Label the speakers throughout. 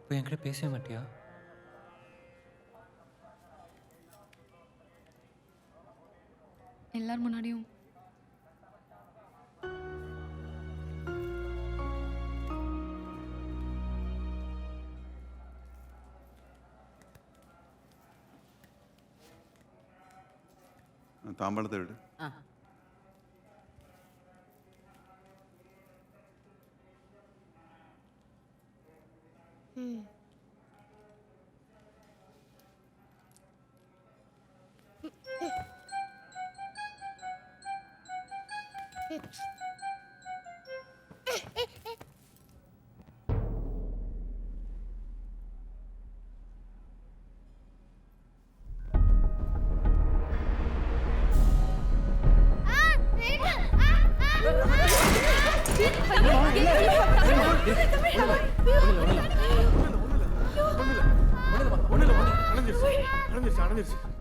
Speaker 1: இப்போ என்கிட்ட பேசவே மாட்டியா?
Speaker 2: எல்லார் முன்னாடியும்
Speaker 3: தாம்பாளத்தை விடு.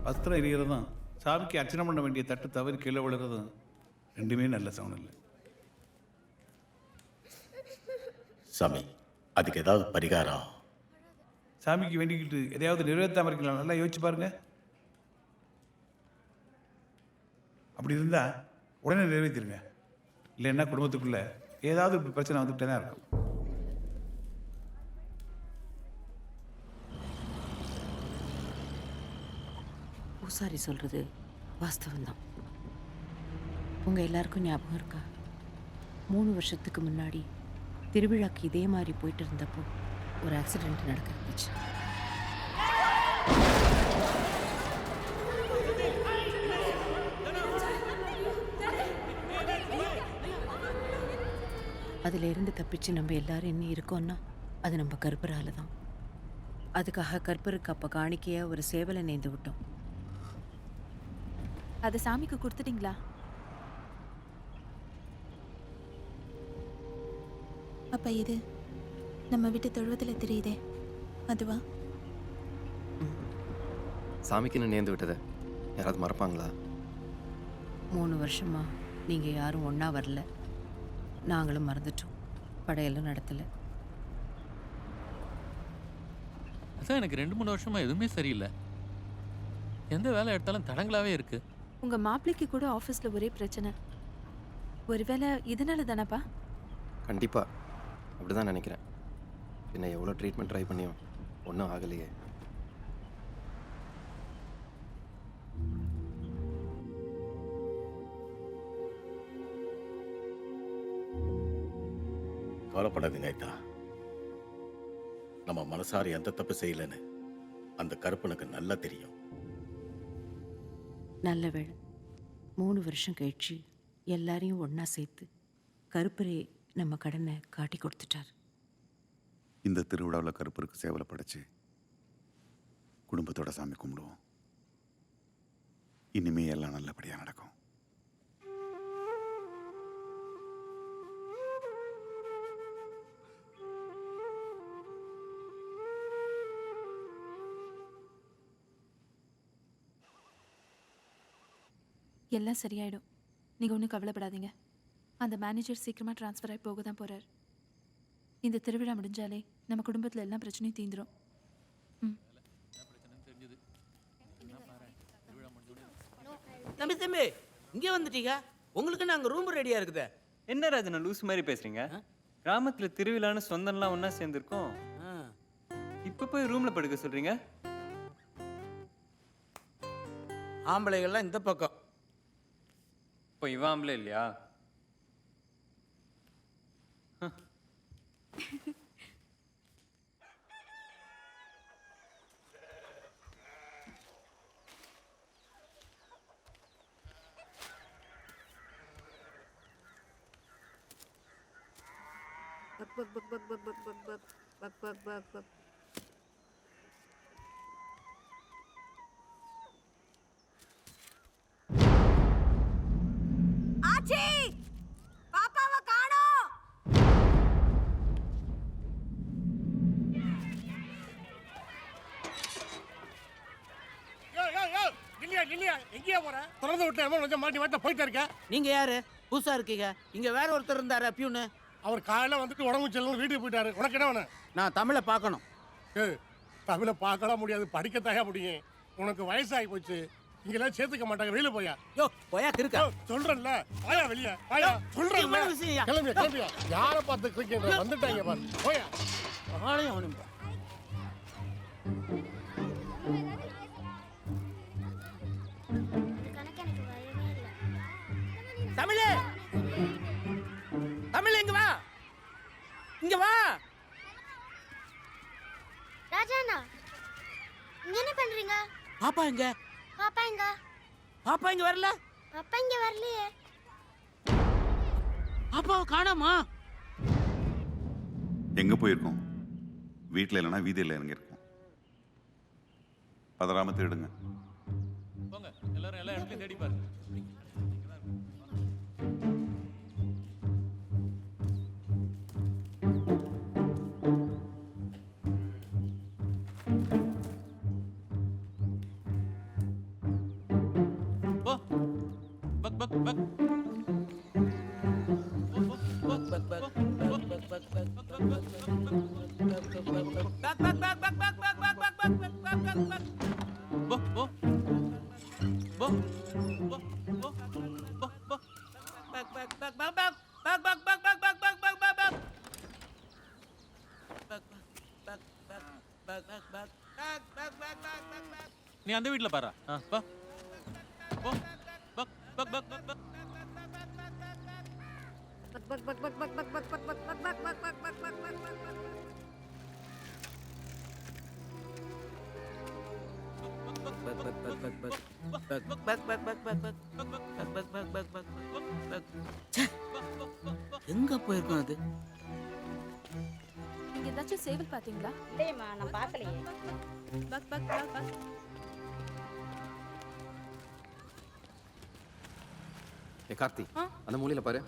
Speaker 4: வஸ்திரம் எரிகிறதும் சாமிக்கு அர்ச்சனை பண்ண வேண்டிய தட்டு தவறி கீழே விழுறதும் ரெண்டுமே நல்ல சவுண்ட் இல்லை.
Speaker 5: சாமி, அதுக்கு ஏதாவது பரிகாரம்?
Speaker 4: சாமிக்கு வேண்டிக்கிட்டு எதையாவது நிறைவேற்றாம இருக்கலாம், நல்லா யோசிச்சு பாருங்க. அப்படி இருந்தால் உடனே நிறைவேற்றிருங்க. இல்லைன்னா குடும்பத்துக்குள்ள ஏதாவது இப்படி பிரச்சனை வந்துகிட்டே தான் இருக்கும்.
Speaker 6: பூசாரி சொல்கிறது வாஸ்தவம்தான். உங்கள் எல்லாருக்கும் ஞாபகம் இருக்கா? 3 வருஷத்துக்கு முன்னாடி திருவிழாக்கு இதே மாதிரி போயிட்டு இருந்தப்போ ஒரு ஆக்சிடெண்ட் நடக்க இருந்துச்சு. அதில் இருந்து தப்பிச்சு நம்ம எல்லாரும் என்ன இருக்கோம்னா அது நம்ம கற்பரால தான். அதுக்காக கற்பருக்கு அப்போ காணிக்கையாக ஒரு சேவலை நேர்ந்து விட்டோம்.
Speaker 7: அதை சாமிக்கு கொடுத்துட்டீங்களா? அப்ப இது நம்ம வீட்டு தொழுவத்தில் தெரியுதே, அதுவா?
Speaker 1: சாமிக்குன்னு நேர்ந்து விட்டதை யாராவது மறப்பாங்களா?
Speaker 6: 3 வருஷமா நீங்கள் யாரும் ஒன்றா வரல, நாங்களும் மறந்துட்டோம், படையெல்லாம் நடத்தலை.
Speaker 8: அதான் எனக்கு 2-3 வருஷமா எதுவுமே சரியில்லை. எந்த வேலை எடுத்தாலும் தடங்களாவே இருக்கு.
Speaker 7: உங்க மாப்பிள்ளைக்கு கூட ஆஃபீஸில் ஒரே பிரச்சனை. ஒருவேளை இதனால தானப்பா?
Speaker 1: கண்டிப்பா அப்படிதான் நினைக்கிறேன். என்ன எவ்வளோ ட்ரீட்மெண்ட் ட்ரை பண்ணியும் ஒன்றும் ஆகலையே.
Speaker 5: கவலைப்படாதீங்க ஐயா. நம்ம மனசார எந்த தப்பு செய்யலன்னு அந்த கருப்பனுக்கு நல்லா தெரியும்.
Speaker 6: நல்ல வேளை 3 வருஷம் கழிச்சு எல்லாரையும் ஒன்றா சேர்த்து கருப்பரே நம்ம கடனை காட்டி கொடுத்துட்டார்.
Speaker 3: இந்த திருவிழாவில் கருப்பருக்கு சேவலை படைச்சு குடும்பத்தோட சாமி கும்பிடுவோம். இனிமே எல்லாம் நல்லபடியாக நடக்கும்.
Speaker 7: எல்லாம் சரியாயிடும். நீங்க ஒன்றும் கவலைப்படாதீங்க. அந்த மேனேஜர் சீக்கிரமா டிரான்ஸ்ஃபர் ஆகி போக தான் போறார். இந்த திருவிழா முடிஞ்சாலே நம்ம குடும்பத்தில் எல்லா பிரச்சனையும் தீந்துரும்.
Speaker 9: தம்பி தம்பி, இங்கே வந்துட்டீங்க. உங்களுக்கு நாங்கள் ரூம் ரெடியாக இருக்குது.
Speaker 1: என்ன ராஜனா லூஸ் மாதிரி பேசுறீங்க? கிராமத்தில் திருவிழான்னு சொந்தம்லாம் ஒன்றா சேர்ந்துருக்கோம். இப்போ போய் ரூமில் படுக்க சொல்கிறீங்க?
Speaker 9: ஆம்பளைகள்லாம் இந்த பக்கம்.
Speaker 1: இப்போ இவன் ஆம்பளை இல்லையா?
Speaker 10: எங்கேயா போற? திறந்து விட்டு மாட்டி மாட்ட போயிட்டே இருக்க.
Speaker 9: நீங்க யாரு? புதுசா இருக்கீங்க. இங்க வேற ஒருத்தர் இருந்தாரு பியூனு.
Speaker 10: அவர் காலையில வந்துட்டு உடம்பு செல்லணும் வீட்டுக்கு போயிட்டாரு. உனக்கு என்ன வேணும்?
Speaker 9: நான் தமிழை பார்க்கணும்.
Speaker 10: தமிழை பார்க்கலாம் முடியாது படிக்கத்தாயா முடியும். உனக்கு வயசாகி போச்சு, இங்கெல்லாம் சேர்த்துக்க மாட்டாங்க. வெளியில போயா.
Speaker 9: யோ போயா இருக்கா
Speaker 10: சொல்றேன்ல, வாயா வெளிய வாயா. சொல்றேன்ல,
Speaker 9: முக்கியமான விஷயம்யா.
Speaker 10: கிளம்பியா. யாரை பார்த்து கிரிக்கெட் வந்துட்டாங்க பாரு. போயா.
Speaker 9: ஆளையும் அவனும் தமிழே, தமிழ் இங்க வா, இங்க வா.
Speaker 2: ராஜாண்ணா, இங்க என்ன பண்றீங்க?
Speaker 9: பாப்பா இங்க,
Speaker 2: பாப்பா எங்க?
Speaker 9: பாப்பா இங்க வரல.
Speaker 2: பாப்பா இங்க வரலையே.
Speaker 9: பாப்பாவை காணோமா?
Speaker 3: எங்க போயிருக்கோம்? வீட்டில் இல்லைன்னா வீதியில் இறங்கியிருக்கோம். பதறாம தேடுங்க.
Speaker 8: போங்க, எல்லாரும் எல்லா இடத்துலையும் தேடி பாருங்க. போ. பக் பக் பக். நீ அந்த வீட்ல பாரு. பா. போ. பக் பக் பக் பக் பக்.
Speaker 9: எங்க போயிருக்கோம் அது?
Speaker 7: நீங்க ஏதாச்சும் சேவல் பாத்தீங்களா?
Speaker 2: இல்லையம்மா, நான் பார்க்கலையே.
Speaker 7: பக் பக் பக் பக்.
Speaker 11: கார்த்தி, அந்த மூலையில பாரு.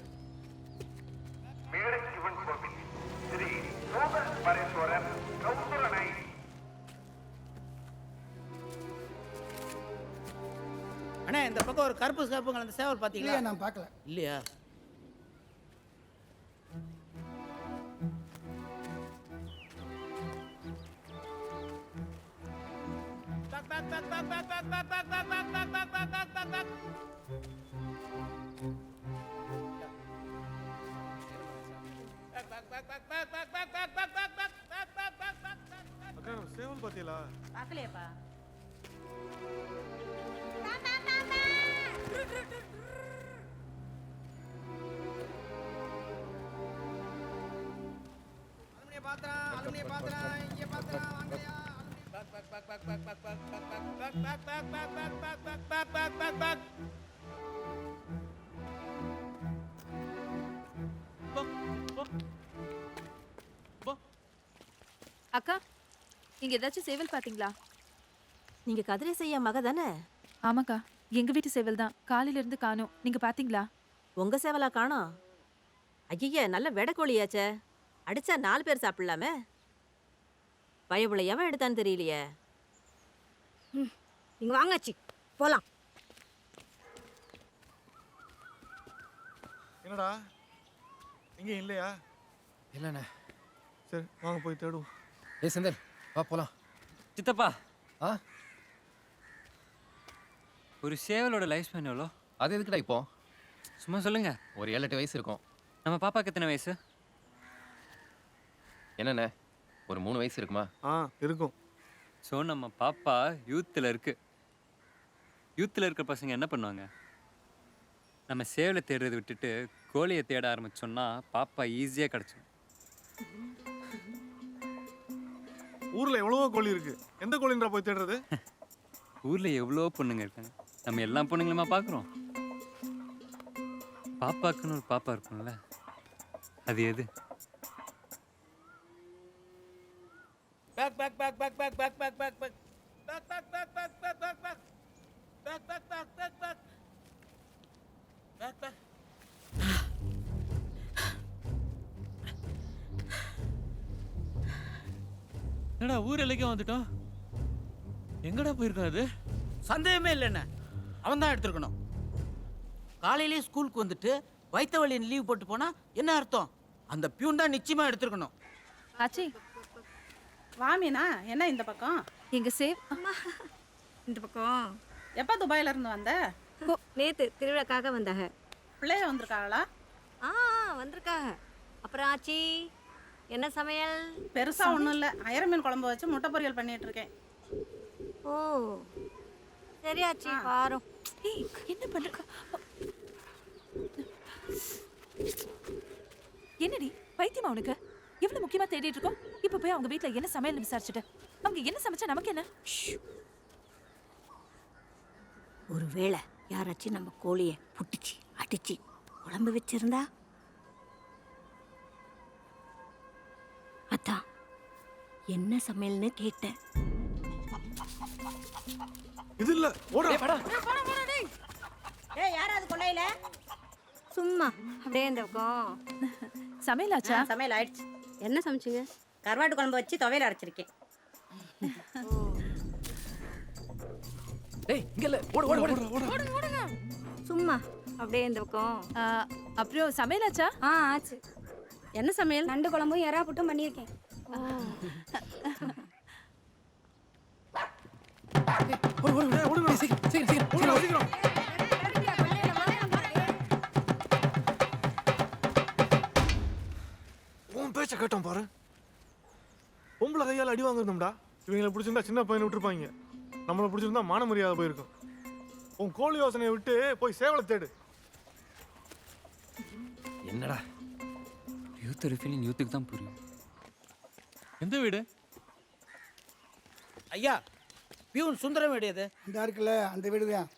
Speaker 9: அண்ணா இந்த பக்கம் ஒரு கருப்பு கருப்புங்க அந்த சேவல் பாத்தீங்களா?
Speaker 10: நான் பார்க்கல.
Speaker 9: இல்லையா?
Speaker 10: சேவல் பாத்தீங்களா?
Speaker 2: பார்க்கலையேப்பா.
Speaker 7: அக்கா, இங்க ஏதாச்சும் சேவல் பாத்தீங்களா?
Speaker 6: நீங்க கதிரேச ஐயா மக தானே?
Speaker 7: ஆமாக்கா, எங்க வீட்டு சேவல் தான். காலையில இருந்து காணோம். நீங்க பாத்தீங்களா?
Speaker 6: உங்க சேவலா காணோம்? ஐயா, நல்ல வெடக்கோழியாச்சே. அடிச்சா 4 பேர் சாப்பிடலாமே. பயபுள்ள எவன் எடுத்தான்னு தெரியலையே.
Speaker 2: நீங்க வாங்காச்சு போலாம்.
Speaker 10: என்னடா இங்க இல்லையா?
Speaker 11: இல்லண்ணே.
Speaker 10: சரி வாங்க போய் தேடுவோம்.
Speaker 11: ஏய் செந்தில், வா போலாம்.
Speaker 1: சித்தப்பா,
Speaker 11: ஆ,
Speaker 1: ஒரு சேவலோட லைஃப் ஸ்பேன் எவ்வளோ?
Speaker 11: அது எதுக்குடா இப்போ?
Speaker 1: சும்மா சொல்லுங்க.
Speaker 11: ஒரு 7-8 வயசு இருக்கும்.
Speaker 1: நம்ம பாப்பாக்கு எத்தனை வயசு?
Speaker 11: என்னண்ணே, ஒரு 3 வயசு இருக்குமா?
Speaker 10: இருக்கும்.
Speaker 1: ஸோ நம்ம பாப்பா யூத்தில் இருக்கு. யூத்தில் இருக்கிற பசங்க என்ன பண்ணுவாங்க? நம்ம சேவலை தேடுறதை விட்டுட்டு கோழியை தேட ஆரம்பிச்சோம்னா பாப்பா ஈஸியாக கிடச்சிடும்.
Speaker 10: ஊர்ல எவ்வளவோ கோழி இருக்கு. எந்த கோழின்றா போய் தேடுறது?
Speaker 1: ஊரில் எவ்வளோ பொண்ணுங்க இருக்காங்க. நம்ம எல்லா பொண்ணுங்களுமா பார்க்குறோம். பாப்பாக்குன்னு ஒரு பாப்பா இருக்கும்ல, அது எது?
Speaker 8: என்னடா ஊர் எல்லைக்கே வந்துட்டோம். எங்கடா போயிருக்கோம் அது?
Speaker 9: சந்தேகமே இல்லைண்ணே, அவன் தான் எடுத்துருக்கணும். காலையிலேயே ஸ்கூலுக்கு வந்துட்டு வயிற்று வலின்னு லீவ் போட்டு போனா என்ன அர்த்தம்? அந்த பியூன் தான் நிச்சயமா எடுத்துருக்கணும்.
Speaker 7: ஆச்சி,
Speaker 9: வாமினா என்ன இந்த பக்கம்?
Speaker 7: எங்க சேவ்
Speaker 2: இந்த பக்கம்
Speaker 9: எப்போ துபாயில இருந்து வந்த?
Speaker 2: நேத்து திருவிழாக்காக வந்தாங்க.
Speaker 9: பிள்ளைய வந்திருக்காங்களா?
Speaker 2: ஆ வந்திருக்காங்க. அப்புறம் ஆச்சி என்ன சமையல்?
Speaker 9: பெருசா ஒன்றும் இல்லை, அயர மீன் குழம்பு வச்சு முட்டை பொரியல் பண்ணிட்டு இருக்கேன்.
Speaker 2: ஓ சரி ஆச்சி பாரும்.
Speaker 7: ஏய் என்ன பண்ற? என்னடி பைத்தியமா உனக்கு? எவ்வளவு முக்கியமா தேடிட்டு இருக்கோம். இப்ப போய் அவங்க வீட்ல என்ன சமையல்னு விசாரிச்சுட்டு அவங்க என்ன சமைச்சா நமக்கு என்ன?
Speaker 2: ஒருவேளை யாராச்சும் நம்ம கோழியை புட்டிச்சு அடிச்சு குழம்பு வச்சிருந்தா? அதான் என்ன சமையல்னு கேட்டேன்.
Speaker 10: இது இல்ல ஓட
Speaker 2: ஏய் யாராவது கொள்ளையில? சும்மா அப்படியே இந்த பக்கம்.
Speaker 7: சமையலாச்சா?
Speaker 2: சமையல் ஆயிடுச்சு. என்ன சமைச்சிங்க? கருவாட்டு குழம்பு வச்சு துவையல் அரைச்சிருக்கேன்.
Speaker 11: ஏய் இங்க இல்ல ஓடு ஓடு ஓடு
Speaker 2: சும்மா அப்படியே இந்த பக்கம்.
Speaker 7: அப்புறம் சமையலாச்சா?
Speaker 2: ஆச்சு. என்ன சமையல்? நண்டு குழம்பும் எறா புட்டும் பண்ணியிருக்கேன்.
Speaker 11: ஓடு ஓடு ஓடு சீக்கிரம் சீக்கிரம் சீக்கிரம் சீக்கிரம்.
Speaker 10: உன் பேச்ச கேட்டோம் பாரு. பொம்பளை கையால் அடி வாங்கிருந்தோம்டா. இவங்களை பிடிச்சிருந்தா சின்ன பையனை விட்டுருப்பாங்க. நம்மளை பிடிச்சிருந்தா மான மரியாதை போயிருக்கும். உன் கோழி யோசனையை விட்டு போய் சேவலை தேடு.
Speaker 11: என்னடா
Speaker 1: யூத் ஒரு ஃபீலிங் யூத்துக்கு தான் புரியும்.
Speaker 8: எந்த வீடு?
Speaker 9: ஐயா பியூன் சுந்தரம் வீடு எது?
Speaker 10: இந்த இருக்குல்ல அந்த வீடு தான்.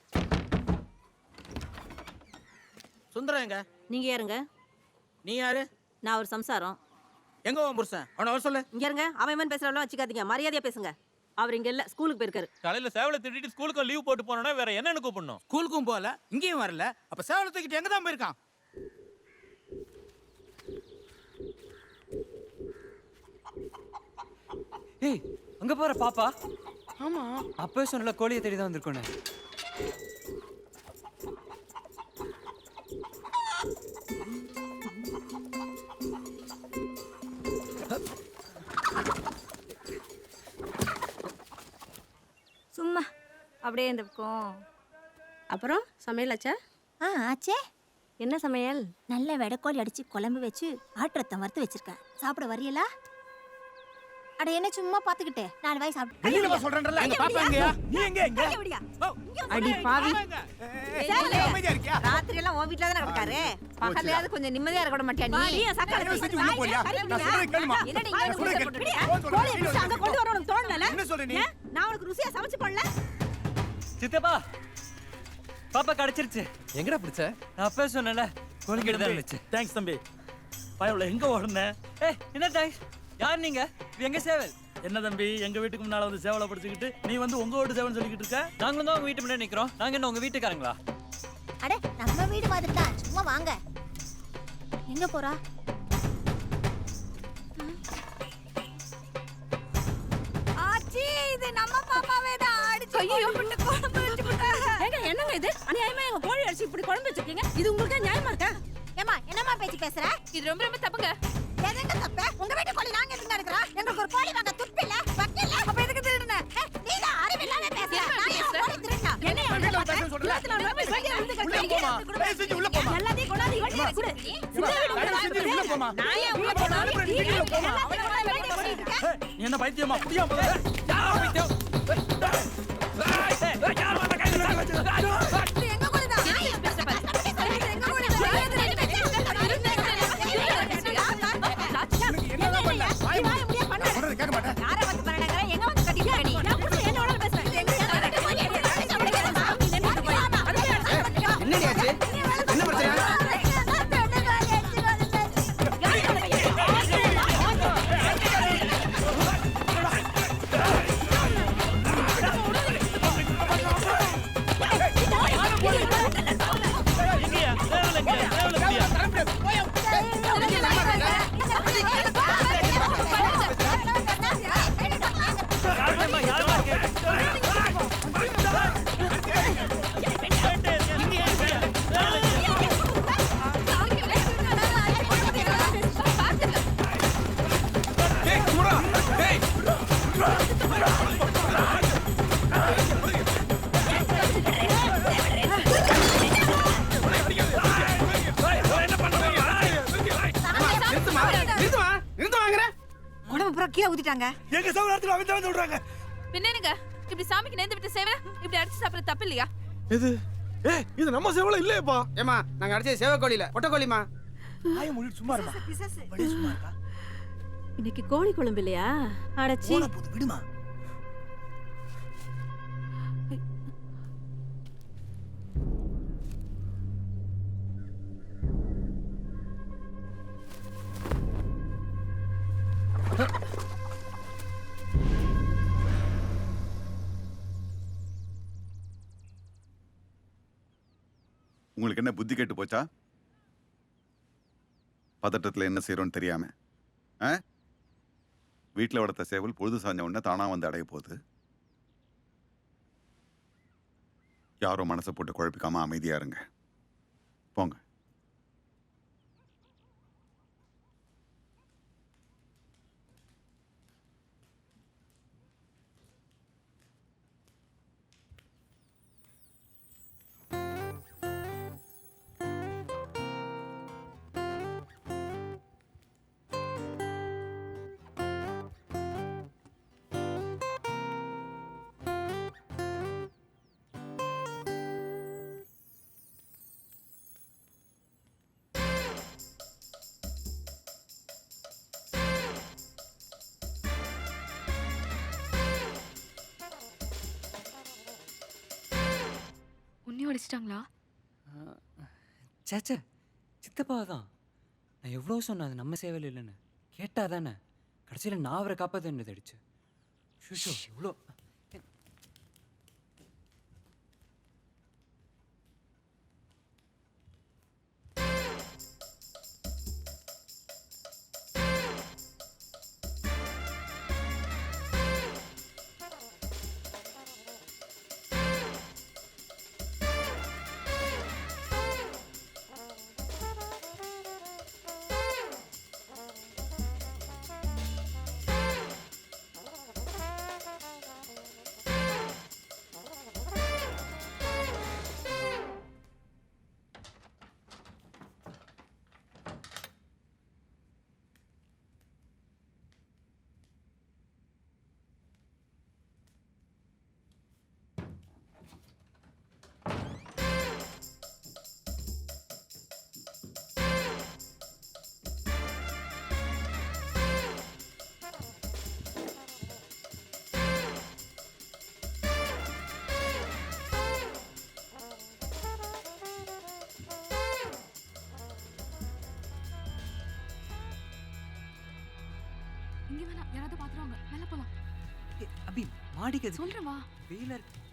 Speaker 9: சுந்தரம் எங்க?
Speaker 2: நீங்க யாருங்க?
Speaker 9: நீ யாரு?
Speaker 2: நான் ஒரு சம்சாரம்.
Speaker 9: எங்க உன் புருஷன்? அவனை வர சொல்லு.
Speaker 2: இங்க இருங்க. அவன் பேசுறவளோ வச்சுக்காதீங்க. மரியாதையா பேசுங்க. அவர் இங்க இல்ல, ஸ்கூலுக்கு போயிருக்காரு.
Speaker 8: காலையில சேவலை திட்டிட்டு ஸ்கூலுக்கு லீவ் போட்டு போனோம்னா வேற என்னன்னு கூப்பிடணும்?
Speaker 9: ஸ்கூலுக்கும் போகல, இங்கேயும் வரல. அப்ப சேவலை தூக்கிட்டு எங்க தான் போயிருக்கான்?
Speaker 1: ஏய் அங்க போற பாப்பா. ஆமா அப்பவே சொன்னல கோழியை தேடி தான் வந்திருக்கோன்னு.
Speaker 2: சும்மா அப்படியே இந்த பக்கம். அப்புறம் சமையல் ஆச்சா? ஆச்சே. என்ன சமையல்? நல்ல வெடக்கோழி அடிச்சு குழம்பு வச்சு ஆட்டுறத்தம் வறுத்து வச்சிருக்கேன். சாப்பிட வரியலா? அட என்ன சும்மா பாத்துக்கிட்டே 4 வாய் சாப்பிட்டு.
Speaker 9: வெளியில வா சொல்றேன்ல. எங்க பாப்பா எங்கயா? நீ எங்க எங்க?
Speaker 2: அடி பாவி.
Speaker 9: அமைதியா இருக்கியா?
Speaker 2: ராத்திரி எல்லாம் உன் வீட்ல தான இருக்காரு. பகலையாவது கொஞ்சம் நிம்மதியா இருக்க மாட்டியா நீ? நீ சக்கரை
Speaker 10: செஞ்சு உள்ள போறியா? நான் சொல்றேன் கேளுமா.
Speaker 2: என்னடி இங்க
Speaker 10: சொல்றேன்
Speaker 2: வந்து
Speaker 10: கேளு.
Speaker 2: போட்டு கோழி பிடிச்சு அங்க கொண்டு வர உனக்கு தோணல?
Speaker 10: என்ன சொல்ற நீ?
Speaker 2: நான் உனக்கு ருசியா சமைச்சு போடல?
Speaker 1: சித்தப்பா பாப்பா கிடைச்சிருச்சு.
Speaker 11: எங்கடா பிடிச்ச?
Speaker 1: நான் அப்பவே சொன்னல கோழி கிட்ட தான் இருந்துச்சு.
Speaker 9: தேங்க்ஸ் தம்பி. பயவுல எங்க ஓடுன?
Speaker 1: ஏய் என்ன தேங்க்ஸ்? யார் நீங்க? இது எங்க சேவல்.
Speaker 9: என்ன தம்பி எங்க வீட்டுக்கு முன்னால வந்து சேவலை பிடிச்சிக்கிட்டு நீ வந்து உங்க வீட்டு சேவல் சொல்லிக்கிட்டு இருக்க?
Speaker 1: நாங்களும் தான் உங்க வீட்டு முன்னாடி நிக்கிறோம். நாங்க என்ன உங்க வீட்டுக்காரங்களா?
Speaker 2: அட நம்ம வீடு மாதிரி தான். சும்மா வாங்க. எங்க போறா? ஆச்சி இது நம்ம பாப்பாவே தான் அடிச்சு போட்டு குழம்பு வச்சு போட்டாங்க. ஏங்க என்னங்க இது? அநியாயமா எங்க கோழி அடிச்சு இப்படி குழம்பு வச்சிருக்கீங்க. இது உங்களுக்கு நியாயமா இருக்கா? ஏமா என்னமா பேச்சு பேசுற?
Speaker 7: இது ரொம்ப ரொம்ப தப்புங்க.
Speaker 2: எதுங்க தப்பு? உங்க வீட்டு கோழி நாங்க எதுங்க எடுக்கறோம்? எங்களுக்கு ஒரு கோழி வாங்க துப்பு இல்ல, வக்கி இல்ல. அப்ப எதுக்கு திருடுன? நீ தான் அறிவில்லாம பேசுற. நான் ஏன் கோழி திருடுனா? என்ன வீட்ல பேச சொல்றல? உள்ள போமா. பேசி செஞ்சு உள்ள போமா. எல்லாத்தையும் கொண்டாந்து இவட்டி குடு. இந்த வீடு உள்ள போமா. நான் ஏன் உள்ள போனா? உள்ள போமா.
Speaker 9: நீ என்ன பைத்தியமா? புடியா போற? யார் பைத்தியம்? யார் வந்த கையில வச்சு?
Speaker 2: எங்க கோழி தான்? எங்க கோழி தான்?
Speaker 10: கேட்க மாட்டேன்.
Speaker 2: யாரை வந்து பண்ணாங்கற எங்க வந்து கட்டிட்டு நீ? நான் புடிச்சு என்னோட பேசுறேன்.
Speaker 11: என்னடி ஆச்சு? என்ன பிரச்சனை?
Speaker 10: ஏய் குடா. ஏய்
Speaker 2: உடம்பு பூரா கீழே ஊத்திட்டாங்க.
Speaker 11: எங்க சவரத்துல அவன் தான் சொல்றாங்க.
Speaker 7: பின்னேனுங்க இப்படி சாமிக்கு நேர்ந்து விட்டு சேவை இப்படி அடிச்சு சாப்பிட தப்பு இல்லையா?
Speaker 10: இது இது நம்ம சேவல இல்லையேப்பா.
Speaker 11: ஏமா நாங்க அடிச்ச சேவை கோழில ஒட்ட கோழிமா. ஆய மொழி சும்மா இருமா. வழி சும்மா இருக்கா?
Speaker 2: இன்னைக்கு கோழி குழம்பு இல்லையா? அடச்சி.
Speaker 11: போன போது விடுமா.
Speaker 3: உங்களுக்கு என்ன புத்தி கெட்டு போச்சா? பதட்டத்தில் என்ன செய்யறோன்னு தெரியாம வீட்டில் வளர்த்த சேவல் பொழுது சாஞ்ச உடனே தானா வந்து அடைய போகுது. யாரோ மனசை போட்டு குழப்பிக்காம அமைதியா இருங்க. போங்க.
Speaker 7: உன்னையும் அடிச்சிட்டாங்களா?
Speaker 1: சேச்சே, சித்தப்பா தான். நான் எவ்வளோ சொன்னேன் அது நம்ம சேவல் இல்லைன்னு. கேட்டா தானே. கடைசியில் நான் அவரை காப்பாற்ற வேண்டியது அடிச்சு. ஷூ இவ்வளோ
Speaker 7: இங்க வேணாம், யாராவது பாத்துருவாங்க. மேல போலாம்.
Speaker 1: அபி மாடிக்கு
Speaker 7: சொல்றேன் வா.
Speaker 1: வெயிலா இருக்கு.